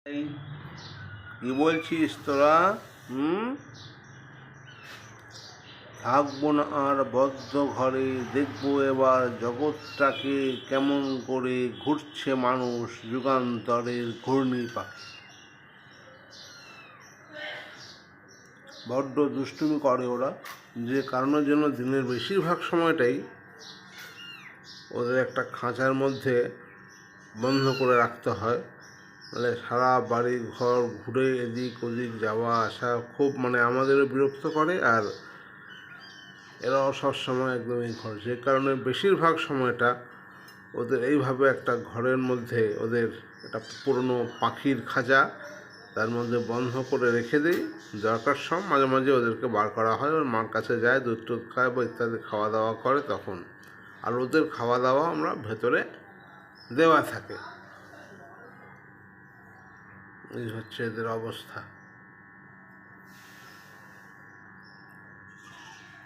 এই কি বলছিস তোরা? থাকবো না আর বদ্ধ ঘরে, দেখবো এবার জগৎটাকে কেমন করে ঘুরছে মানুষ যুগান্তরের ঘূর্ণি পাখি। বড্ড দুষ্টুমি করে ওরা, যে কারণের জন্য দিনের বেশিরভাগ সময়টাই ওদের একটা খাঁচার মধ্যে বন্ধ করে রাখতে হয়। মানে সারা বাড়ি ঘর ঘুরে এদিক ওদিক যাওয়া আসা খুব আমাদেরও বিরক্ত করে, আর এরাও সবসময় একদমই ঘর, যে কারণে বেশিরভাগ সময়টা ওদের এইভাবে একটা ঘরের মধ্যে ওদের একটা পুরনো পাখির খাঁচা, তার মধ্যে বন্ধ করে রেখে দিই। দরকার সব মাঝে মাঝে ওদেরকে বার করা হয়, ওর মার কাছে যায়, দুধ টুধ খায় বা ইত্যাদি খাওয়া দাওয়া করে তখন। আর ওদের খাওয়া দাওয়া আমরা ভেতরে দেওয়া থাকে। এই হচ্ছে এদের অবস্থা।